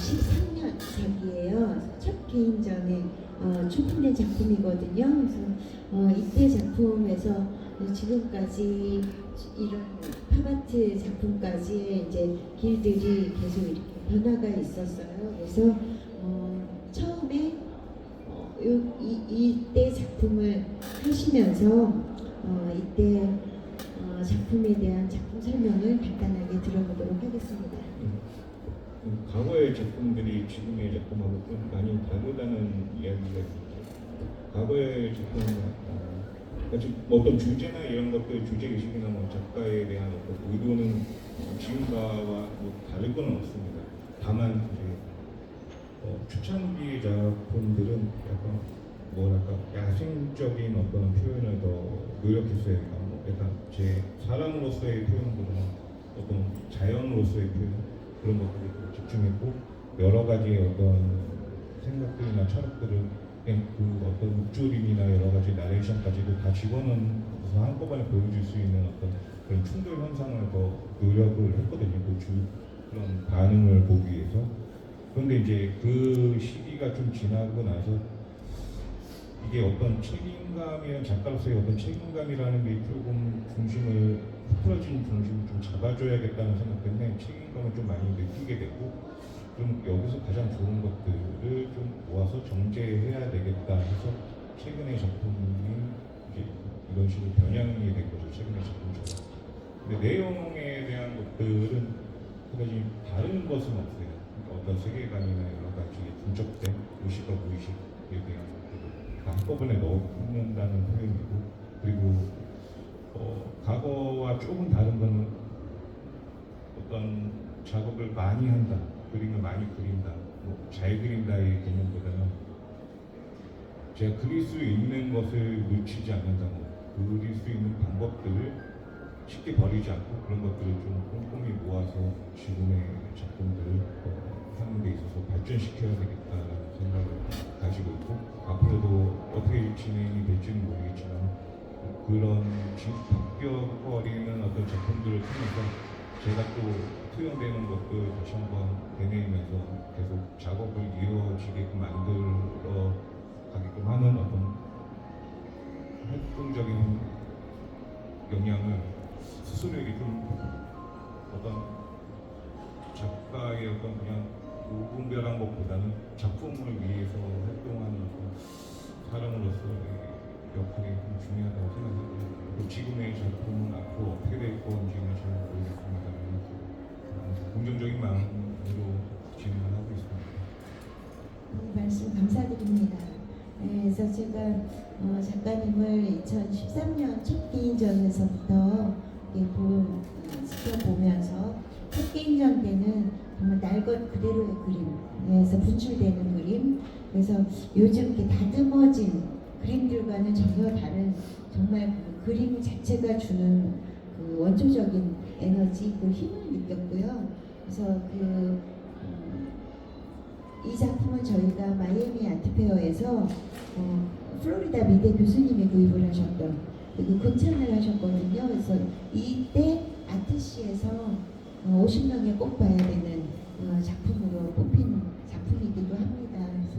13년작이에요. 첫 개인전에 출품된 작품이거든요. 그래서 이때 작품에서 지금까지 이런 팝아트 작품까지의 이제 길들이 계속 이렇게 변화가 있었어요. 그래서 처음에 이때 작품을 하시면서 이때 작품에 대한 작품 설명을 간단하게 들어보도록 하겠습니다. 과거의 작품들이 지금의 작품하고 좀 많이 다르다는 이야기가 있죠. 과거의 작품은 어떤 주제나 이런 것들, 주제의식이나 작가에 대한 어떤 의도는 지금과와 다를 건 없습니다. 다만 초창기 작품들은 약간 뭐랄까 야생적인 어떤 표현을 더 노력했어요. 약간 제 사람으로서의 표현보다는 어떤 자연으로서의 표현 그런 것들을 집중했고 여러 가지 어떤 생각들이나 철학들을 그냥 그 어떤 목조림이나 여러 가지 나레이션까지도 다 집어넣어서 한꺼번에 보여줄 수 있는 어떤 그런 충돌 현상을 더 노력을 했거든요. 그런 반응을 보기 위해서. 그런데 이제 그 시기가 좀 지나고 나서 이게 어떤 책임감이란 작가로서의 어떤 책임감이라는 게 조금 중심을 흐트러진 중심을 좀 잡아줘야겠다는 생각 때문에 책임감을 좀 많이 느끼게 되고 좀 여기서 가장 좋은 것들을 좀 모아서 정제해야 되겠다 해서 최근의 작품이 이제 이런 식으로 변형이 된 거죠. 최근의 작품처럼. 근데 내용에 대한 것들은 그다지 다른 것은 없어요. 그러니까 어떤 세계관이나 여러 가지 분석된 의식과 무의식에 대한 것들을 다 한꺼번에 넣는다는 표현이고 그리고 과거와 조금 다른 거는 어떤 작업을 많이 한다. 그림을 많이 그린다, 잘 그린다의 개념보다는 제가 그릴 수 있는 것을 놓치지 않는다, 그릴 수 있는 방법들을 쉽게 버리지 않고 그런 것들을 좀 꼼꼼히 모아서 지금의 작품들을 하는 데 있어서 발전시켜야 되겠다는 생각을 가지고 있고 앞으로도 어떻게 진행이 될지는 모르겠지만 그런 바뀌어버리는 어떤 작품들을 통해서 제가 또 투영되는 것도 다시 한번 되뇌면서 계속 작업을 이어지게끔 만들어 가게끔 하는 어떤 활동적인 영향을 스스로에게 좀 어떤 작가의 어떤 그냥 무분별한 것보다는 작품을 위해서 활동하는 어떤 사람으로서의 역할이 좀 중요하다고 생각합니다. 그리고 지금의 작품은 앞으로 어떻게 될 건지는 잘 모르겠습니다. 긍정적인 마음으로 진행을 하고 있습니다. 말씀 감사드립니다. 그래서 제가 작가님을 2013년 첫 개인전에서부터 지켜보면서 첫 개인전 때는 정말 날 것 그대로의 그림에서 분출되는 그림, 그래서 요즘 이렇게 다듬어진 그림들과는 전혀 다른 정말 그 그림 자체가 주는 그 원초적인 에너지, 그 힘을 느꼈고요. 그래서 이 작품은 저희가 마이애미 아트페어에서 플로리다 미대 교수님이 구입을 하셨던 그리고 극찬을 하셨거든요. 그래서 이때 아트시에서 50명에 꼭 봐야 되는 작품으로 뽑힌 작품이기도 합니다. 그래서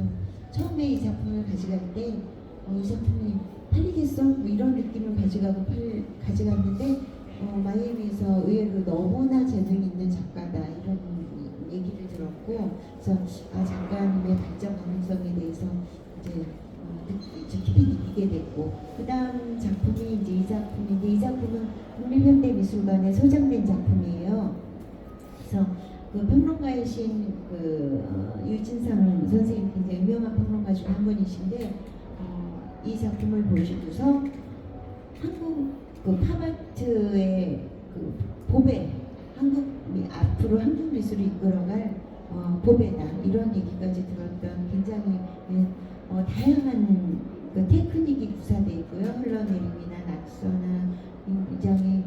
처음에 이 작품을 가져갈 때 이 작품이 팔리겠어? 뭐 이런 느낌을 가져갔는데 마이애미에서 의외로 너무나 재능 있는 작가다 이런 얘기를 들었고, 그래서 작가님의 발전 가능성에 대해서 이제 깊이 느끼게 됐고, 그 다음 작품이 이제 이 작품인데 이 작품은 국립현대미술관에 소장된 작품이에요. 그래서 그 평론가이신 유진상 선생님, 굉장히 유명한 평론가 중 한 분이신데 이 작품을 보시고서 한국 팝아트의 보배, 앞으로 한국 미술을 이끌어갈 보배다 이런 얘기까지 들었던 굉장히 다양한 테크닉이 구사되어 있고요. 흘러내림이나 낙서나 굉장히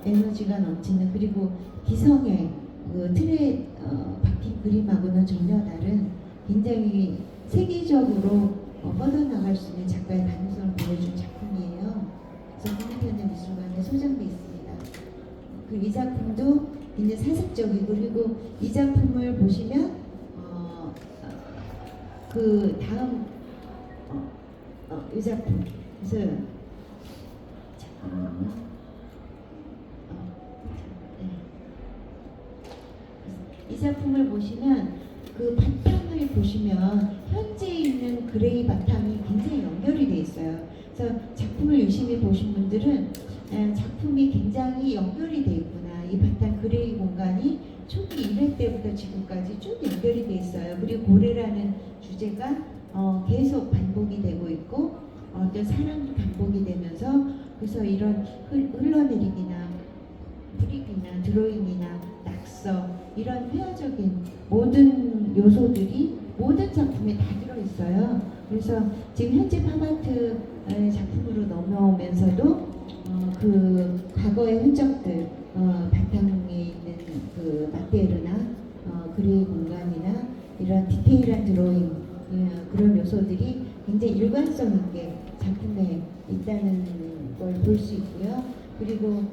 에너지가 넘치는, 그리고 기성의 틀에 박힌 그림하고는 전혀 다른 굉장히 세계적으로 뻗어나갈 수 있는 작가의 가능성을 보여준 작품이에요. 그래서 국립현대미술관에 소장되어 있습니다. 이 작품도 굉장히 사색적이고, 그리고 이 작품을 보시면 그 다음 이 작품. 그래서 잠깐만요. 네. 이 작품을 보시면 그 바탕을 보시면 현재 있는 그레이 바탕이 굉장히 연결이 돼 있어요. 그래서 작품을 유심히 보신 분들은 작품이 굉장히 연결이 돼 있구나. 이 바탕 그레이 공간이 초기 1회 때부터 지금까지 쭉 연결이 돼 있어요. 그리고 고래라는 주제가 계속 반복이 되고 있고 어떤 사랑도 반복이 되면서 그래서 이런 흘러내리기나 브릭이나 드로잉이나 낙서 이런 회화적인 모든 요소들이 모든 작품에 다 들어있어요. 그래서 지금 현재 팝아트 작품으로 넘어오면서도 그 과거의 흔적들 바탕에 있는 그 마테르나 그레이 공간이나 이런 디테일한 드로잉 그런 요소들이 굉장히 일관성 있게 작품에 있다는 걸 볼 수 있고요. 그리고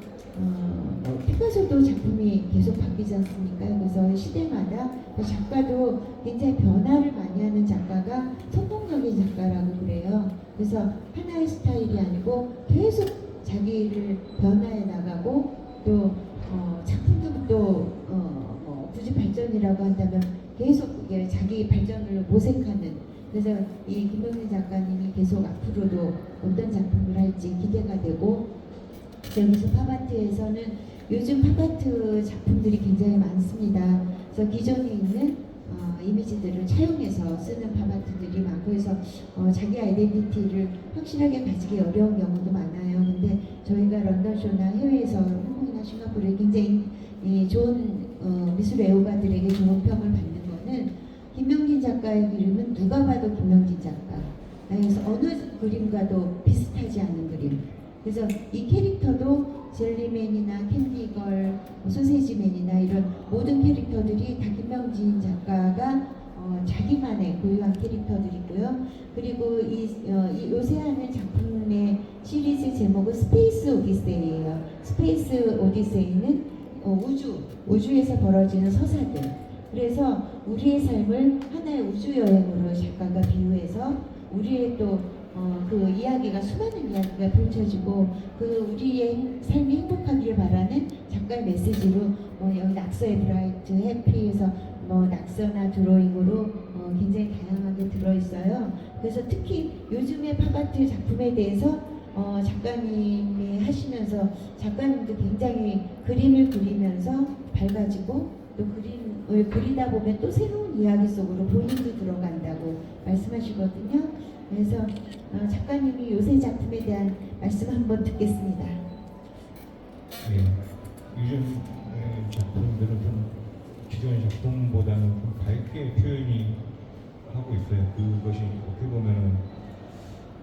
피카소도 작품이 계속 바뀌지 않습니까? 그래서 시대마다 작가도 굉장히 변화를 많이 하는 작가가 성공적인 작가라고 그래요. 그래서 하나의 스타일이 아니고 계속 자기를 변화해 나가고 또 작품도 또 굳이 발전이라고 한다면 계속 이게 자기 발전을 모색하는 그래서 이 김명민 작가님이 계속 앞으로도 어떤 작품을 할지 기대가 되고 여기서 팝아트에서는 요즘 팝아트 작품들이 굉장히 많습니다. 그래서 기존에 있는 이미지들을 차용해서 쓰는 팝아트들이 많고 해서 자기 아이덴티티를 확실하게 가지기 어려운 경우도 많아요. 근데 저희가 런던쇼나 해외에서 홍콩이나 싱가포르에 굉장히 좋은 미술 애호가들에게 좋은 평을 받는 거는 김명진 작가의 그림은 누가 봐도 김명진 작가. 그래서 어느 그림과도 비슷하지 않는 그림. 그래서 이 캐릭터도 젤리맨이나 캔디걸, 소세지맨이나 이런 모든 캐릭터들이 다 김명진 작가가 자기만의 고유한 캐릭터들이고요. 그리고 이 요새 하는 작품의 시리즈 제목은 스페이스 오디세이예요. 스페이스 오디세이는 우주에서 벌어지는 서사들. 그래서 우리의 삶을 하나의 우주 여행으로 작가가 비유해서 우리의 또 그 이야기가 수많은 이야기가 펼쳐지고 그 우리의 삶이 행복하기를 바라는 작가의 메시지로 여기 낙서의 브라이트 해피에서 낙서나 드로잉으로 굉장히 다양하게 들어있어요. 그래서 특히 요즘의 팝아트 작품에 대해서 작가님이 하시면서 작가님도 굉장히 그림을 그리면서 밝아지고 또 그림을 그리다 보면 또 새로운 이야기 속으로 본인도 들어간다고 말씀하시거든요. 그래서 작가님이 요새 작품에 대한 말씀 한번 듣겠습니다. 네, 요즘 작품들은 좀 기존의 작품보다는 좀 밝게 표현이 하고 있어요. 그것이 어떻게 보면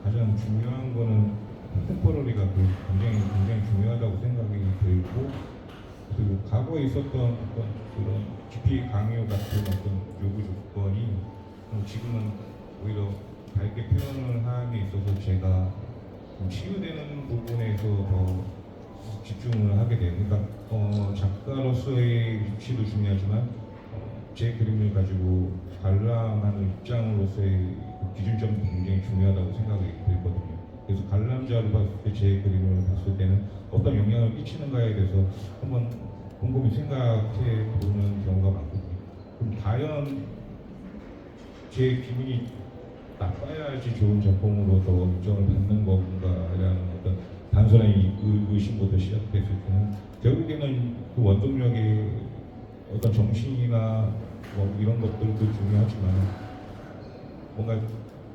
가장 중요한 거는 템포러리가 굉장히 중요하다고 생각이 들고 그리고 과거에 있었던 어떤 그런 깊이 강요 같은 어떤 요구 조건이 지금은 오히려 밝게 표현을 함에 있어서 제가 좀 치유되는 부분에서 더 집중을 하게 돼요. 그러니까 작가로서의 위치도 중요하지만 제 그림을 가지고 관람하는 입장으로서의 그 기준점도 굉장히 중요하다고 생각이 들거든요. 그래서 관람자로 봤을 때 제 그림을 봤을 때는 어떤 영향을 끼치는가에 대해서 한번 곰곰이 생각해 보는 경우가 많거든요. 그럼 과연 제 기분이 나빠야지 좋은 작품으로 더 인정을 받는 건가라는 어떤 단순한 의심부터 시작됐을 때는 결국에는 그 원동력의 어떤 정신이나 이런 것들도 중요하지만 뭔가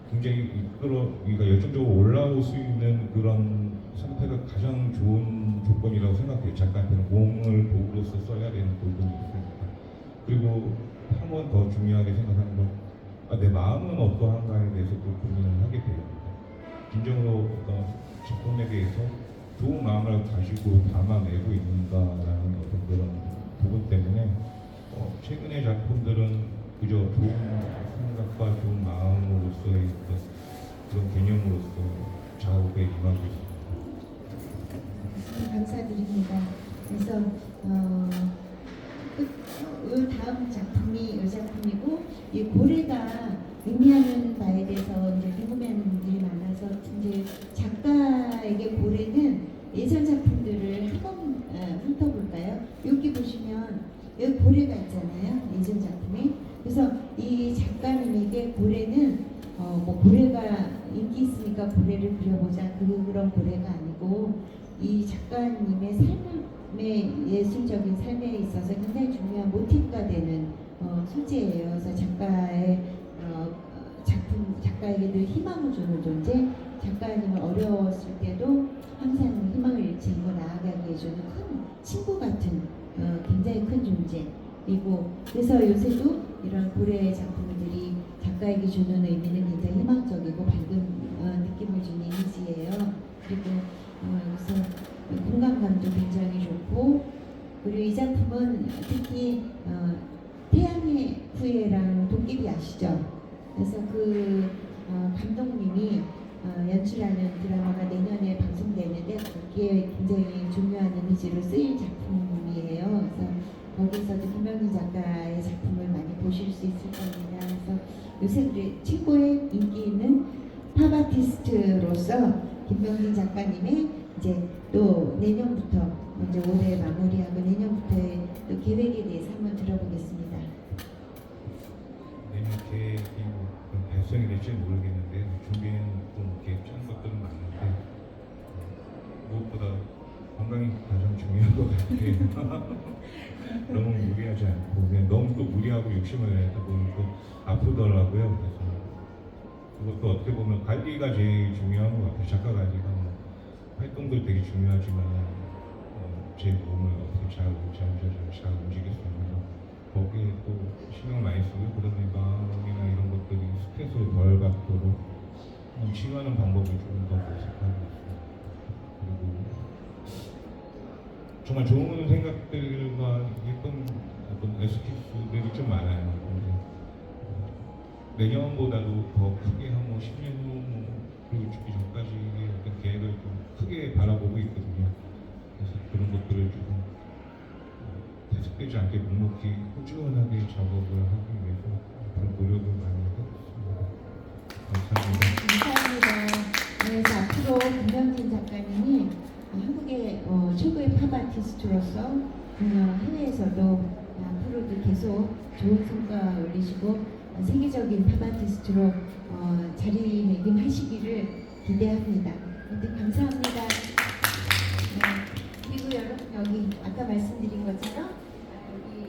굉장히 그러니까 열정적으로 올라올 수 있는 그런 상태가 가장 좋은 조건이라고 생각해요. 작가한테는 몸을 도구로서 써야 되는 부분이 있으니까. 그리고 한 번 더 중요하게 생각하는 건 내 마음은 어떠한가에 대해서 또 고민을 하게 돼요. 진정으로 어떤 작품에 대해서 좋은 마음을 가지고 담아내고 있는가라는 어떤 그런 부분 때문에 최근의 작품들은 그저 좋은 생각과 좋은 마음으로서의 그런 개념으로서 작업에 임하고 있습니다. 감사드립니다. 그래서 이 다음 작품이 이 작품이고 이 고래가 의미하는 바에 대해서 이제 궁금해하는 분들이 많아서 이제 작가에게 고래는 예전 작품들을 한번 훑어볼까요? 여기 보시면 여기 고래가 있잖아요. 예전 작품에. 그래서 이 작가님에게 고래는 뭐 고래가 인기 있으니까 고래를 그려보자 그런 고래가 아니고 이 작가님의 삶의 예술적인 삶에 있어서 굉장히 중요한 모티브가 되는 소재예요. 그래서 작가의 작가에게 늘 희망을 주는 존재, 작가님은 어려웠을 때도 항상 희망을 잃지 않고 나아가게 해주는 큰 친구 같은 굉장히 큰 존재이고, 그래서 요새도 이런 고래 작품들이 작가에게 주는 의미는 굉장히 희망적이고 밝은 느낌을 주는 이미지예요. 그리고 그래서 공간감도 굉장히 좋고, 그리고 이 작품은 특히 태양의 후예라는 도깨비 아시죠? 그래서 그 감독님이 연출하는 드라마가 내년에 방송되는데 거기에 굉장히 중요한 이미지로 쓰일 작품이에요. 그래서 거기서도 김명희 작가의 작품을 많이 보실 수 있을 겁니다. 그래서 요새 우리 최고의 인기 있는 팝아티스트로서 김명희 작가님의 이제 또 내년부터 이제 올해 마무리하고 내년부터의 또 계획에 대해서 한번 들어보겠습니다. 내년 계획이 달성이 될지 모르겠는데 준비는 좀 계획 짠 것들은 많은데 무엇보다 건강이 가장 중요한 것 같아요. 너무 무리하지 않고 그냥 너무 또 무리하고 욕심을 내다 보면 또 아프더라고요. 그래서 그것도 어떻게 보면 관리가 제일 중요한 것 같아요. 작가 관리가 활동도 되게 중요하지만 제 몸을 어떻게 잘 움직일 수 있는 거기에 또 신경을 많이 쓰고 그다음에 마음이나 이런 것들이 스트레스를 덜 받도록 치유하는 방법을 좀 더 모색하고 있습니다. 그리고 정말 좋은 생각들과 예쁜 어떤 에스키스들이 좀 많아요. 근데 내년보다도 더 크게 한 10년 후 그리고 죽기 전까지 어떤 계획을 좀 크게 바라보고 있거든요. 그래서 그런 것들을 조금 퇴색되지 않게 묵묵히 꾸준하게 작업을 하기 위해서 그런 노력을 많이 하고 있습니다. 감사합니다. 그래서 앞으로 김명진 작가님이 한국의 최고의 팝 아티스트로서 해외에서도 앞으로도 계속 좋은 성과 올리시고 세계적인 팝 아티스트로 자리매김하시기를 기대합니다. 감사합니다. 그리고 여러분 여기 아까 말씀드린 것처럼